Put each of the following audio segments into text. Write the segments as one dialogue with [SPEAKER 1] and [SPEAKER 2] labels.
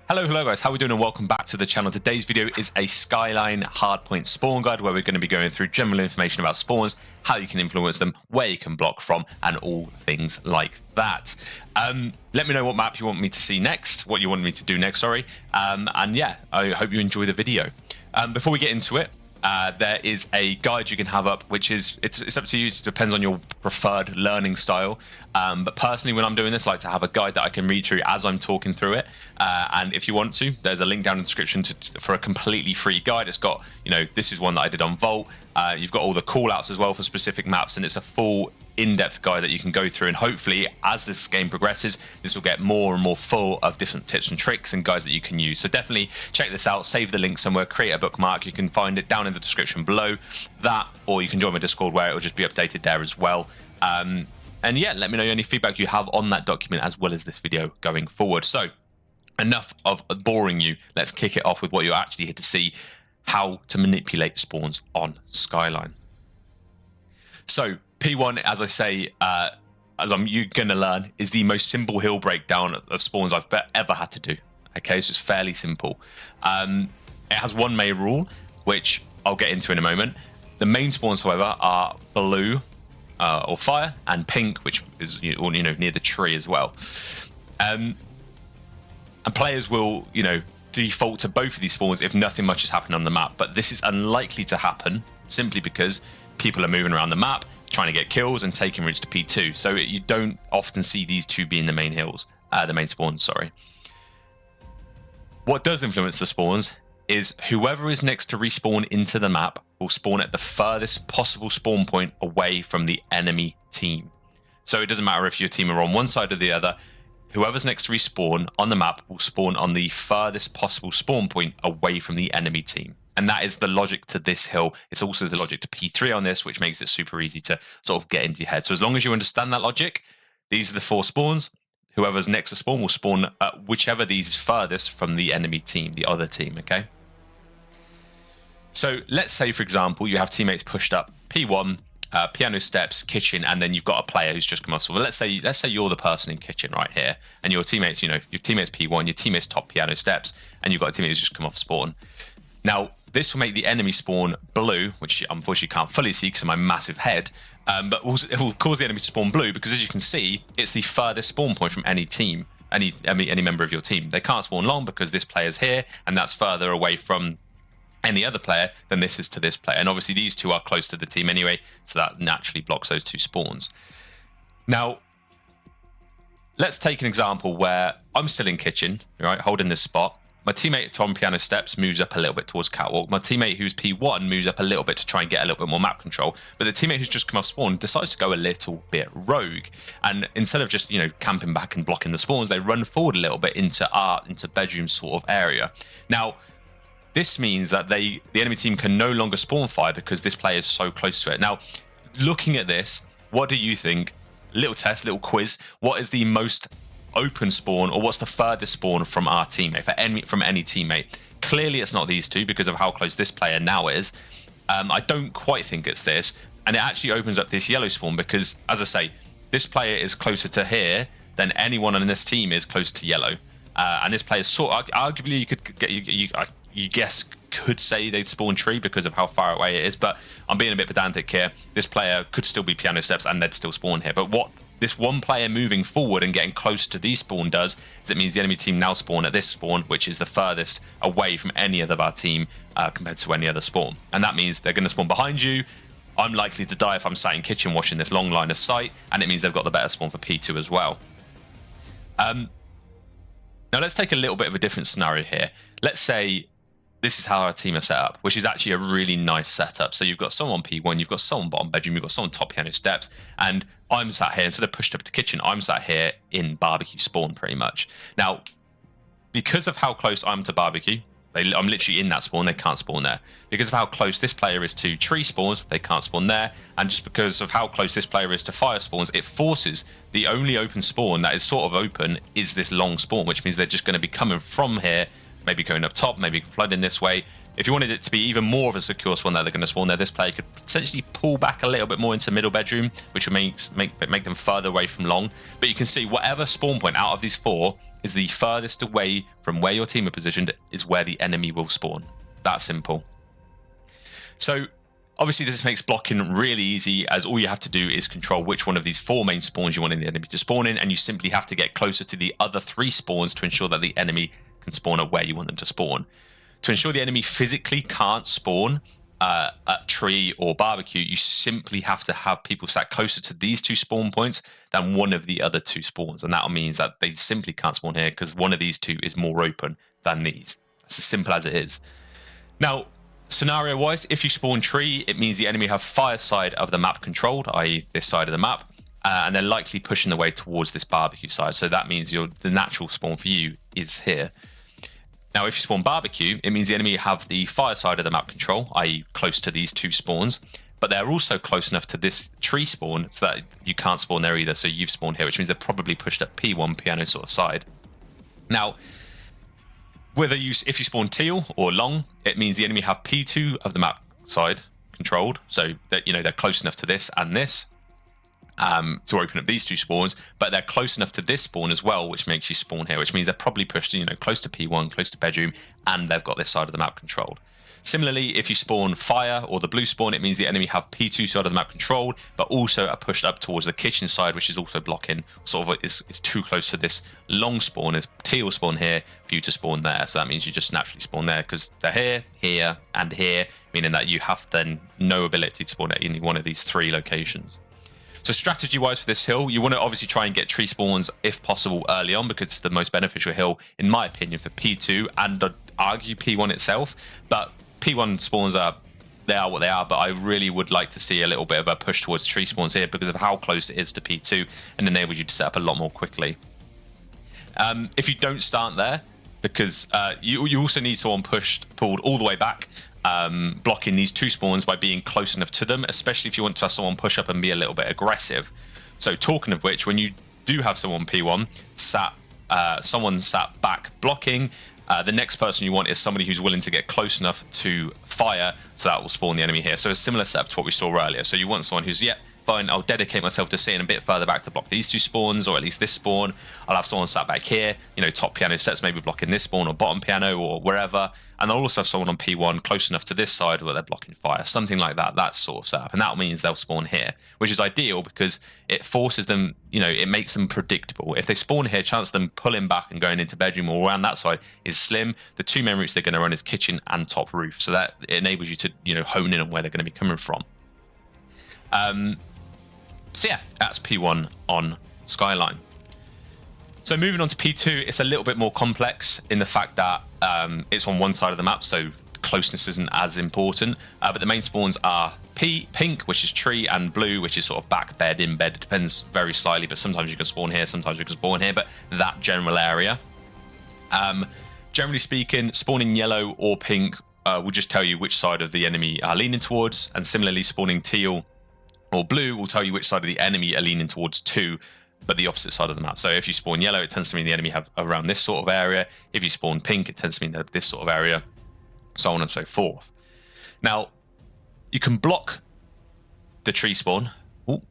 [SPEAKER 1] Hello guys, how are we doing and welcome back to the channel. Today's video is a Skyline Hardpoint spawn guide where we're going to be going through general information about spawns, how you can influence them, where you can block from, and all things like that. Let me know what map you want me to see next, what you want me to do next, sorry. And yeah, I hope you enjoy the video. Before we get into it, there is a guide you can have up, which is, it's up to you. It depends on your preferred learning style. But personally, when I'm doing this, I like to have a guide that I can read through as I'm talking through it. And if you want to, there's a link down in the description for a completely free guide. It's got, this is one that I did on Vault. You've got all the call outs as well for specific maps, and it's a full in-depth guide that you can go through, and hopefully as this game progresses this will get more and more full of different tips and tricks and guides that you can use. So definitely check this out, save the link somewhere, create a bookmark. You can find it down in the description below that, or you can join my Discord where it will just be updated there as well. And yeah, let me know any feedback you have on that document as well as this video going forward. So enough of boring you, let's kick it off with what you're actually here to see: how to manipulate spawns on Skyline. So P1, as I say, you're going to learn, is the most simple hill breakdown of spawns I've ever had to do. Okay, so it's fairly simple. It has one main rule, which I'll get into in a moment. The main spawns, however, are blue or fire, and pink, which is near the tree as well. And players will default to both of these spawns if nothing much is happening on the map. But this is unlikely to happen simply because people are moving around the map, trying to get kills and taking routes to P2. So you don't often see these two being the main hills, the main spawns, sorry. What does influence the spawns is whoever is next to respawn into the map will spawn at the furthest possible spawn point away from the enemy team. So it doesn't matter if your team are on one side or the other, whoever's next to respawn on the map will spawn on the furthest possible spawn point away from the enemy team. And that is the logic to this hill. It's also the logic to P3 on this, which makes it super easy to sort of get into your head. So as long as you understand that logic, these are the four spawns. Whoever's next to spawn will spawn at whichever these is furthest from the enemy team, the other team, okay? So let's say, for example, you have teammates pushed up P1, piano steps, kitchen, and then you've got a player who's just come off. So let's say you're the person in kitchen right here, and your teammates, your teammate's P1, your teammmate's top piano steps, and you've got a teammate who's just come off spawn. Now, this will make the enemy spawn blue, which unfortunately can't fully see because of my massive head, but it will cause the enemy to spawn blue because, as you can see, it's the furthest spawn point from any team, any member of your team. They can't spawn long because this player's here, and that's further away from any other player than this is to this player. And obviously these two are close to the team anyway, so that naturally blocks those two spawns. Now, let's take an example where I'm still in kitchen, right, holding this spot. My teammate on piano steps moves up a little bit towards catwalk. My teammate who's P1 moves up a little bit to try and get a little bit more map control. But the teammate who's just come off spawn decides to go a little bit rogue. And instead of just, camping back and blocking the spawns, they run forward a little bit into bedroom sort of area. Now, this means that the enemy team can no longer spawn fire because this player is so close to it. Now, looking at this, what do you think? Little test, little quiz. What is the most open spawn, or what's the furthest spawn from our teammate, from any teammate? Clearly it's not these two because of how close this player now is. I don't quite think it's this, and it actually opens up this yellow spawn because, as I say, this player is closer to here than anyone on this team is close to yellow, and this player arguably you could get you guess could say they'd spawn tree because of how far away it is, but I'm being a bit pedantic here. This player could still be piano steps and they'd still spawn here, but what this one player moving forward and getting close to these spawn does is it means the enemy team now spawn at this spawn, which is the furthest away from any other of our team compared to any other spawn. And that means they're going to spawn behind you. I'm likely to die if I'm sat in kitchen watching this long line of sight, and it means they've got the better spawn for P2 as well. Now let's take a little bit of a different scenario here. Let's say this is how our team are set up, which is actually a really nice setup. So you've got someone P1, you've got someone bottom bedroom, you've got someone top piano steps, and I'm sat here, instead of pushed up to kitchen, I'm sat here in barbecue spawn pretty much. Now, because of how close I'm to barbecue, I'm literally in that spawn, they can't spawn there. Because of how close this player is to tree spawns, they can't spawn there. And just because of how close this player is to fire spawns, it forces the only open spawn that is sort of open is this long spawn, which means they're just going to be coming from here, maybe going up top, maybe flooding this way. If you wanted it to be even more of a secure spawn that they're going to spawn there, this player could potentially pull back a little bit more into middle bedroom, which would make them further away from long. But you can see whatever spawn point out of these four is the furthest away from where your team are positioned is where the enemy will spawn. That simple. So obviously this makes blocking really easy, as all you have to do is control which one of these 4 main spawns you want the enemy to spawn in, and you simply have to get closer to the other 3 spawns to ensure that the enemy can spawn at where you want them to spawn. To ensure the enemy physically can't spawn at tree or barbecue, you simply have to have people sat closer to these 2 spawn points than one of the other 2 spawns, and that means that they simply can't spawn here because one of these 2 is more open than these. That's as simple as it is. Now, scenario wise, if you spawn tree, it means the enemy have fire side of the map controlled, i.e. this side of the map, and they're likely pushing their way towards this barbecue side. So that means the natural spawn for you is here. Now, if you spawn barbecue, it means the enemy have the fire side of the map control, i.e. close to these 2 spawns, but they're also close enough to this tree spawn so that you can't spawn there either. So you've spawned here, which means they're probably pushed up P1 piano sort of side. Now, if you spawn teal or long, it means the enemy have P2 of the map side controlled, so that they're close enough to this and this to open up these 2 spawns, but they're close enough to this spawn as well, which makes you spawn here, which means they're probably pushed close to P1, close to bedroom, and they've got this side of the map controlled. Similarly, if you spawn fire or the blue spawn, it means the enemy have P2 side of the map controlled, but also are pushed up towards the kitchen side, which is also blocking. Sort of is too close to this long spawn. Is teal spawn here for you to spawn there. So that means you just naturally spawn there because they're here, here, and here, meaning that you have then no ability to spawn at any one of these 3 locations. So strategy-wise for this hill, you want to obviously try and get tree spawns if possible early on, because it's the most beneficial hill, in my opinion, for P2 and I'd argue P1 itself. But P1 spawns they are what they are, but I really would like to see a little bit of a push towards tree spawns here because of how close it is to P2 and enables you to set up a lot more quickly. If you don't start there, because you also need someone pulled all the way back, blocking these 2 spawns by being close enough to them, especially if you want to have someone push up and be a little bit aggressive. So talking of which, when you do have someone P1 someone sat back blocking, the next person you want is somebody who's willing to get close enough to fire, so that will spawn the enemy here. So a similar setup to what we saw earlier. So you want someone who's, fine, I'll dedicate myself to sitting a bit further back to block these 2 spawns, or at least this spawn. I'll have someone sat back here, top piano sets, maybe blocking this spawn or bottom piano or wherever. And I'll also have someone on P1 close enough to this side where they're blocking fire, something like that. That sort of setup. And that means they'll spawn here, which is ideal because it forces them, it makes them predictable. If they spawn here, chance of them pulling back and going into bedroom or around that side is slim. The 2 main routes they're going to run is kitchen and top roof. So that it enables you to, hone in on where they're going to be coming from. So yeah, that's P1 on Skyline. So moving on to P2, it's a little bit more complex in the fact that it's on one side of the map, so closeness isn't as important. But the main spawns are pink, which is tree, and blue, which is sort of back bed, in bed. It depends very slightly, but sometimes you can spawn here, sometimes you can spawn here, but that general area. Generally speaking, spawning yellow or pink will just tell you which side of the enemy are leaning towards, and similarly spawning teal or blue will tell you which side of the enemy are leaning towards too, but the opposite side of the map. So if you spawn yellow, it tends to mean the enemy have around this sort of area. If you spawn pink, it tends to mean that this sort of area, so on and so forth. Now, you can block the tree spawn. Ooh,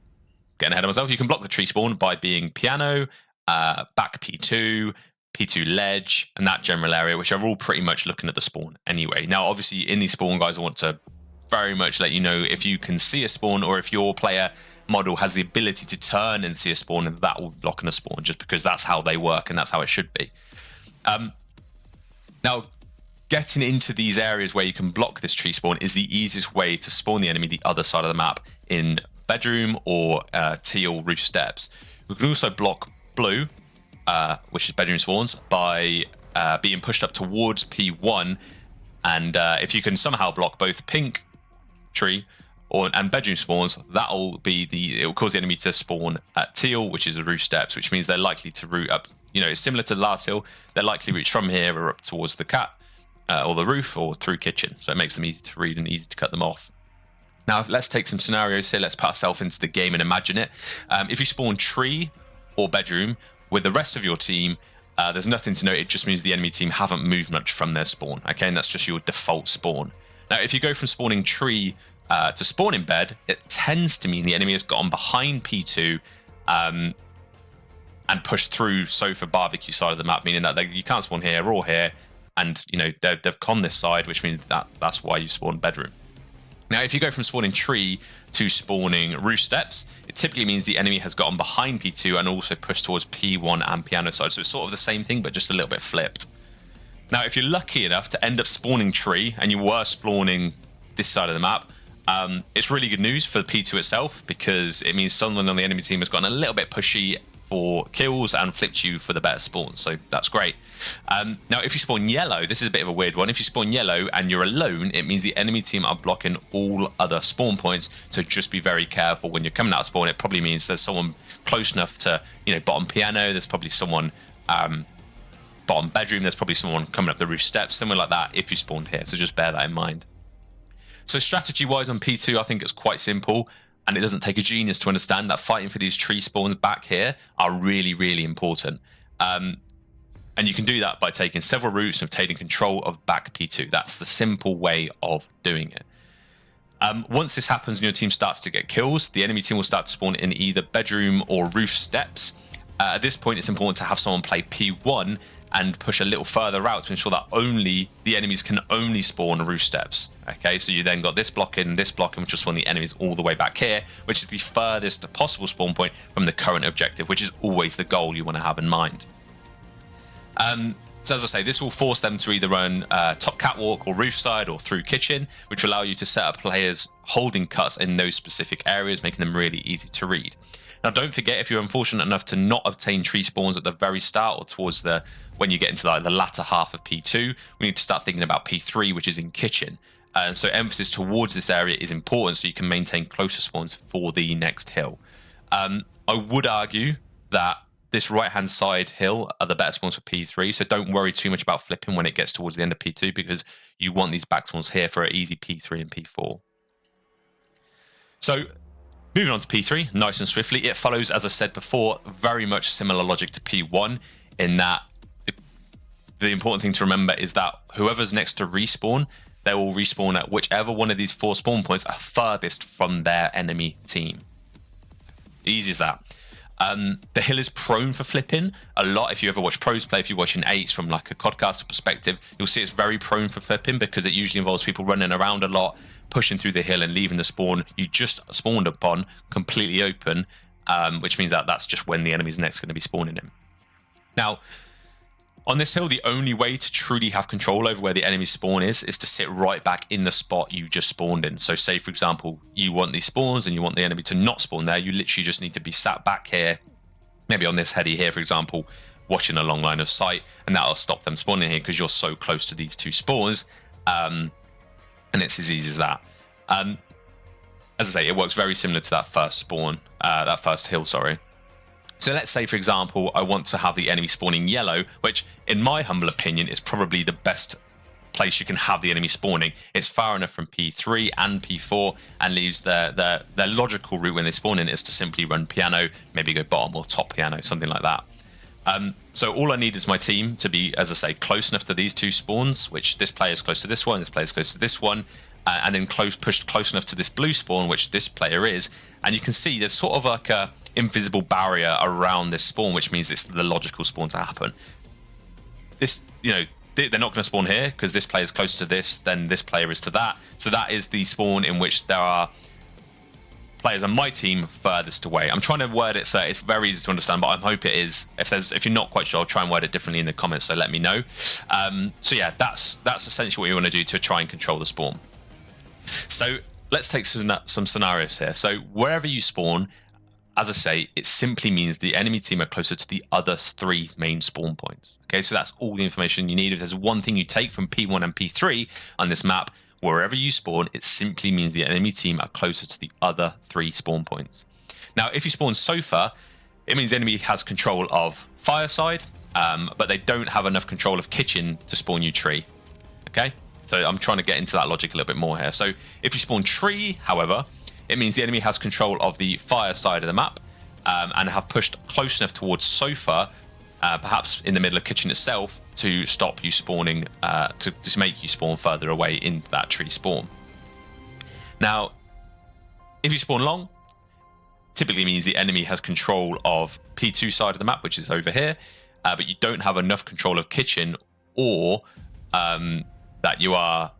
[SPEAKER 1] getting ahead of myself. You can block the tree spawn by being piano, back P2, P2 ledge, and that general area, which are all pretty much looking at the spawn anyway. Now, obviously, in these spawn guys, I want to very much let you know if you can see a spawn or if your player model has the ability to turn and see a spawn, and that will block in a spawn, just because that's how they work and that's how it should be. Now, getting into these areas where you can block this tree spawn is the easiest way to spawn the enemy the other side of the map in bedroom or teal roof steps. We can also block blue, which is bedroom spawns, by being pushed up towards P1, and if you can somehow block both pink tree and bedroom spawns, it will cause the enemy to spawn at teal, which is the roof steps, which means they're likely to route up. It's similar to the last hill. They're likely to reach from here or up towards the cat or the roof or through kitchen. So it makes them easy to read and easy to cut them off. Now, let's take some scenarios here. Let's put ourselves into the game and imagine it. If you spawn tree or bedroom with the rest of your team, there's nothing to note. It just means the enemy team haven't moved much from their spawn. Okay, and that's just your default spawn. Now, if you go from spawning tree to spawn in bed, it tends to mean the enemy has gotten behind P2 and push through sofa barbecue side of the map, meaning that you can't spawn here or here, and you know they've conned this side, which means that's why you spawn bedroom. Now, if you go from spawning tree to spawning roof steps, it typically means the enemy has gotten behind P2 and also pushed towards P1 and piano side. So it's sort of the same thing, but just a little bit flipped. Now, if you're lucky enough to end up spawning tree and you were spawning this side of the map, it's really good news for P2 itself, because it means someone on the enemy team has gotten a little bit pushy for kills and flipped you for the better spawn, so that's great. Now, if you spawn yellow, this is a bit of a weird one. If you spawn yellow and you're alone, it means the enemy team are blocking all other spawn points, so just be very careful when you're coming out of spawn. It probably means there's someone close enough to, you know, bottom piano, there's probably someone bottom bedroom, there's probably someone coming up the roof steps, somewhere like that if you spawned here, so just bear that in mind. So strategy-wise on P2, I think it's quite simple. And it doesn't take a genius to understand that fighting for these tree spawns back here are really, really important. And you can do that by taking several routes and obtaining control of back P2. That's the simple way of doing it. Once this happens and your team starts to get kills, the enemy team will start to spawn in either bedroom or roof steps. At this point, it's important to have someone play P1 and push a little further out to ensure that only the enemies can only spawn roof steps. Okay, so you then got this block in, which will spawn the enemies all the way back here, which is the furthest possible spawn point from the current objective, which is always the goal you want to have in mind. So as I say, this will force them to either run top catwalk or roof side or through kitchen, which will allow you to set up players holding cuts in those specific areas, making them really easy to read. Now, don't forget, if you're unfortunate enough to not obtain tree spawns at the very start or towards when you get into the latter half of P2, we need to start thinking about P3, which is in kitchen. And so emphasis towards this area is important so you can maintain closer spawns for the next hill. I would argue that this right-hand side hill are the better spawns for P3, so don't worry too much about flipping when it gets towards the end of P2, because you want these back spawns here for an easy P3 and P4. So moving on to P3, nice and swiftly, it follows, as I said before, very much similar logic to P1 in that the important thing to remember is that whoever's next to respawn, they will respawn at whichever one of these 4 spawn points are furthest from their enemy team. Easy as that. The hill is prone for flipping a lot. If you ever watch pros play, if you're watching 8s from like a codcaster perspective, you'll see it's very prone for flipping because it usually involves people running around a lot, pushing through the hill and leaving the spawn you just spawned upon completely open, which means that that's just when the enemy's next going to be spawning in. Now, on this hill, the only way to truly have control over where the enemy spawn is to sit right back in the spot you just spawned in. So say, for example, you want these spawns and you want the enemy to not spawn there, you literally just need to be sat back here, maybe on this heady here, for example, watching a long line of sight, and that'll stop them spawning here because you're so close to these 2 spawns, and it's as easy as that. As I say, it works very similar to that first spawn, that first hill, sorry. So let's say, for example, I want to have the enemy spawning yellow, which in my humble opinion is probably the best place you can have the enemy spawning. It's far enough from P3 and P4 and leaves their logical route when they spawn in is to simply run piano, maybe go bottom or top piano, something like that. So all I need is my team to be, as I say, close enough to these 2 spawns, which this player is close to this one, this player is close to this one, and then pushed close enough to this blue spawn, which this player is. And you can see there's sort of like a invisible barrier around this spawn, which means it's the logical spawn to happen. This, you know, they're not going to spawn here because this player is close to this, then this player is to that. So that is the spawn in which there are players on my team furthest away. I'm trying to word it so it's very easy to understand, but I hope it is. If you're not quite sure, I'll try and word it differently in the comments, so let me know. So yeah, that's essentially what you want to do to try and control the spawn. So let's take some scenarios here. So wherever you spawn, as I say, it simply means the enemy team are closer to the other 3 main spawn points. Okay, so that's all the information you need. If there's one thing you take from P1 and P3 on this map, wherever you spawn, it simply means the enemy team are closer to the other 3 spawn points. Now, if you spawn sofa, it means the enemy has control of fireside, but they don't have enough control of kitchen to spawn you tree. Okay, so I'm trying to get into that logic a little bit more here. So if you spawn tree, however, it means the enemy has control of the fire side of the map and have pushed close enough towards sofa, perhaps in the middle of kitchen itself, to stop you spawning, to make you spawn further away into that tree spawn. Now, if you spawn long, typically means the enemy has control of P2 side of the map, which is over here, but you don't have enough control of kitchen, or that you are,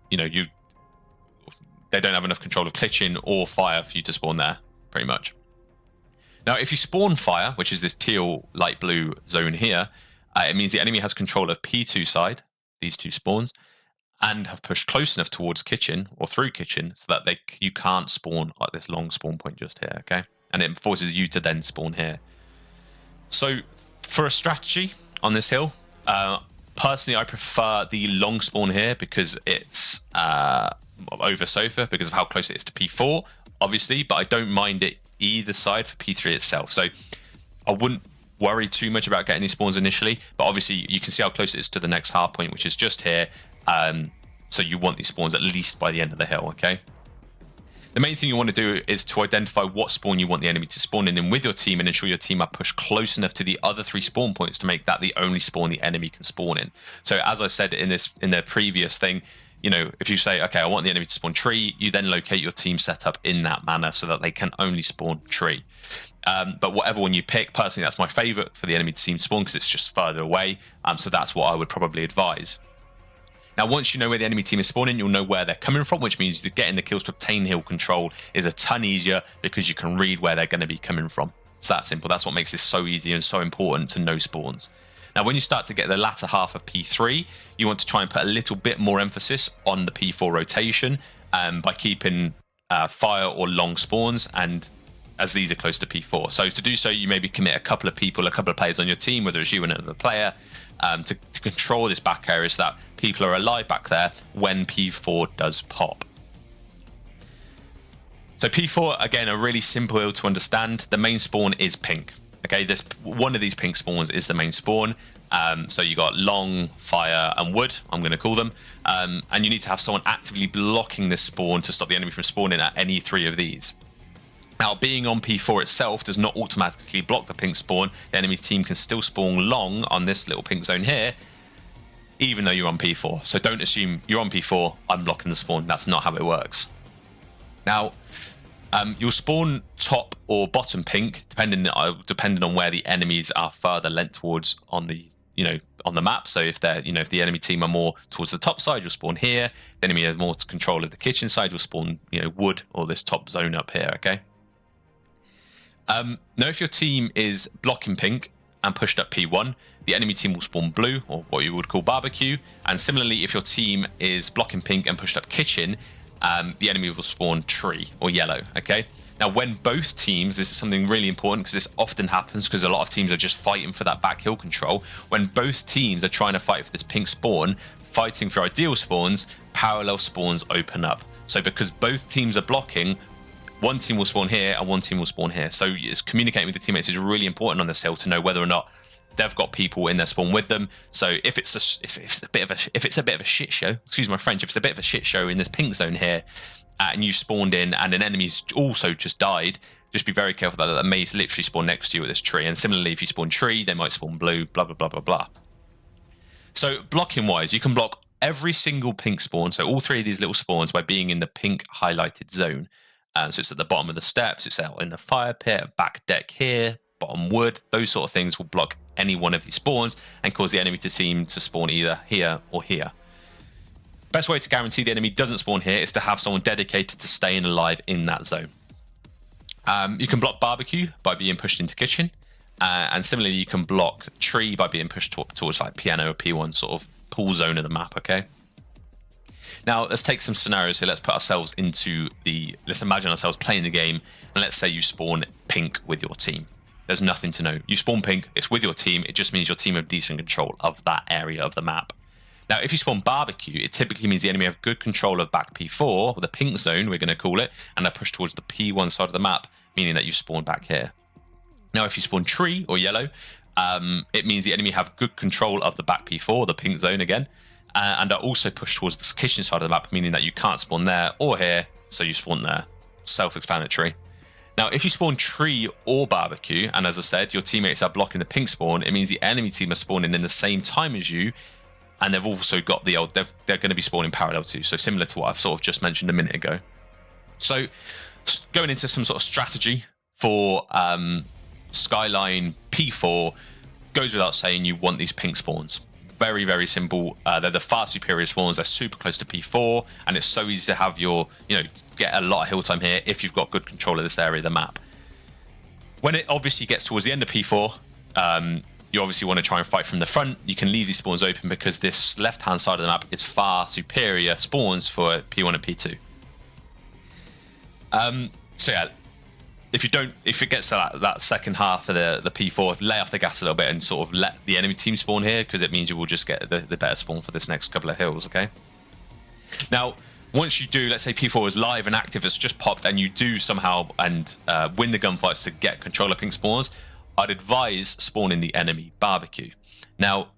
[SPEAKER 1] they don't have enough control of kitchen or fire for you to spawn there, pretty much. Now, if you spawn fire, which is this teal light blue zone here, it means the enemy has control of P2 side, these two spawns, and have pushed close enough towards kitchen or through kitchen so that you can't spawn at this long spawn point just here, okay? And it forces you to then spawn here. So for a strategy on this hill, personally, I prefer the long spawn here because it's over sofa because of how close it is to P4, obviously, but I don't mind it either side for P3 itself. So I wouldn't worry too much about getting these spawns initially, but obviously you can see how close it is to the next hard point, which is just here. So you want these spawns at least by the end of the hill, okay? The main thing you want to do is to identify what spawn you want the enemy to spawn in with your team, and ensure your team are pushed close enough to the other 3 spawn points to make that the only spawn the enemy can spawn in. So as I said in the previous thing, if you say, okay, I want the enemy to spawn tree, you then locate your team setup in that manner so that they can only spawn tree. But whatever one you pick, personally, that's my favorite for the enemy team spawn because it's just further away. So that's what I would probably advise. Now, once you know where the enemy team is spawning, you'll know where they're coming from, which means that getting the kills to obtain hill control is a ton easier because you can read where they're going to be coming from. It's that simple. That's what makes this so easy and so important to know spawns. Now, when you start to get the latter half of P3, you want to try and put a little bit more emphasis on the P4 rotation by keeping fire or long spawns, and as these are close to P4. So to do so, you maybe commit a couple of players on your team, whether it's you and another player, to control this back area so that people are alive back there when P4 does pop. So P4, again, a really simple hill to understand. The main spawn is pink. Okay, one of these pink spawns is the main spawn. So you got long, fire, and wood, I'm going to call them. And you need to have someone actively blocking this spawn to stop the enemy from spawning at any 3 of these. Now, being on P4 itself does not automatically block the pink spawn. The enemy team can still spawn long on this little pink zone here, even though you're on P4. So don't assume you're on P4, I'm blocking the spawn. That's not how it works. Now, you'll spawn top or bottom pink, depending on where the enemies are further lent towards on the map. So if the enemy team are more towards the top side, you'll spawn here. If the enemy has more control of the kitchen side, you'll spawn wood or this top zone up here. Okay. Now, if your team is blocking pink and pushed up P1, the enemy team will spawn blue, or what you would call barbecue. And similarly, if your team is blocking pink and pushed up kitchen, the enemy will spawn tree or yellow. Okay. Now, when both teams, this is something really important because this often happens because a lot of teams are just fighting for that back hill control. When both teams are trying to fight for this pink spawn, fighting for ideal spawns, parallel spawns open up. So because both teams are blocking, one team will spawn here and one team will spawn here. So it's communicating with the teammates is really important on this hill to know whether or not they've got people in their spawn with them. So if it's a bit of a shit show, excuse my French, if it's a bit of a shit show in this pink zone here, and you spawned in and an enemy's also just died, just be very careful that may literally spawn next to you at this tree. And similarly, if you spawn tree, they might spawn blue, blah, blah, blah, blah, blah. So blocking wise, you can block every single pink spawn, so all 3 of these little spawns, by being in the pink highlighted zone. So it's at the bottom of the steps, it's out in the fire pit, back deck here, bottom wood, those sort of things will block any one of these spawns and cause the enemy team to spawn either here or here. Best way to guarantee the enemy doesn't spawn here is to have someone dedicated to staying alive in that zone. You can block barbecue by being pushed into kitchen, and similarly you can block tree by being pushed towards like piano or P1 sort of pool zone of the map, okay? Now, let's take some scenarios here. Let's imagine ourselves playing the game, and let's say you spawn pink with your team. There's nothing to know. You spawn pink, it's with your team. It just means your team have decent control of that area of the map. Now, if you spawn barbecue, it typically means the enemy have good control of back P4, or the pink zone, we're going to call it, and they're pushed towards the P1 side of the map, meaning that you spawn back here. Now, if you spawn tree or yellow, it means the enemy have good control of the back P4, the pink zone again, and are also pushed towards the kitchen side of the map, meaning that you can't spawn there or here, so you spawn there. Self-explanatory. Now, if you spawn tree or barbecue, and as I said, your teammates are blocking the pink spawn, it means the enemy team are spawning in the same time as you, and they've also got they're going to be spawning parallel to, so similar to what I've sort of just mentioned a minute ago. So going into some sort of strategy for Skyline P4, goes without saying you want these pink spawns. Very, very simple. They're the far superior spawns. They're super close to P4, and it's so easy to have your, get a lot of hill time here if you've got good control of this area of the map. When it obviously gets towards the end of P4, you obviously want to try and fight from the front. You can leave these spawns open because this left-hand side of the map is far superior spawns for P1 and P2. So yeah, if it gets to that second half of the P4, lay off the gas a little bit and sort of let the enemy team spawn here, because it means you will just get the better spawn for this next couple of hills, okay? Now, once you do, let's say P4 is live and active, it's just popped, and you do somehow win the gunfights to get control of pink spawns, I'd advise spawning the enemy barbecue. Now,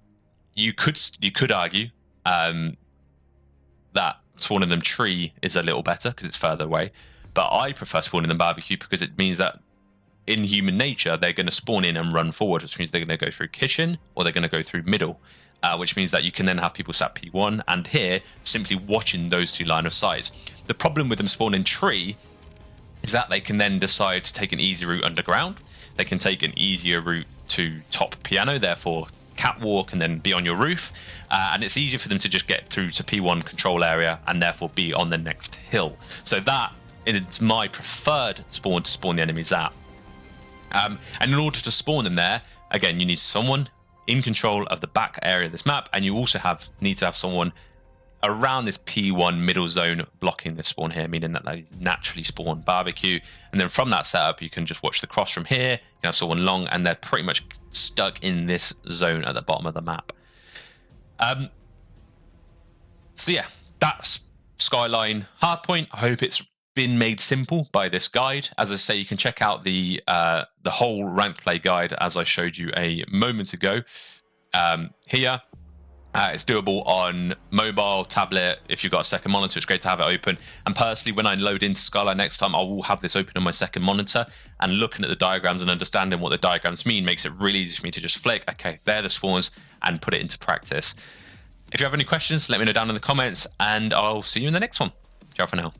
[SPEAKER 1] you could argue that spawning them tree is a little better because it's further away. But I prefer spawning them barbecue because it means that in human nature, they're going to spawn in and run forward, which means they're going to go through kitchen or they're going to go through middle, which means that you can then have people sat P1 and here simply watching those two line of sight. The problem with them spawning tree is that they can then decide to take an easy route underground. They can take an easier route to top piano, therefore catwalk and then be on your roof. And it's easier for them to just get through to P1 control area and therefore be on the next hill. So that it's my preferred spawn to spawn the enemies at. And in order to spawn them there, again, you need someone in control of the back area of this map, and you also need to have someone around this P1 middle zone blocking this spawn here, meaning that they naturally spawn barbecue. And then from that setup, you can just watch the cross from here. You can have someone long, and they're pretty much stuck in this zone at the bottom of the map. So yeah, that's Skyline Hardpoint. I hope it's been made simple by this guide. As I say, you can check out the whole ranked play guide as I showed you a moment ago here. It's doable on mobile, tablet. If you've got a second monitor, it's great to have it open. And personally, when I load into Skyline next time, I will have this open on my second monitor, and looking at the diagrams and understanding what the diagrams mean makes it really easy for me to just flick, okay, they're the spawns, and put it into practice. If you have any questions, let me know down in the comments, and I'll see you in the next one. Ciao for now.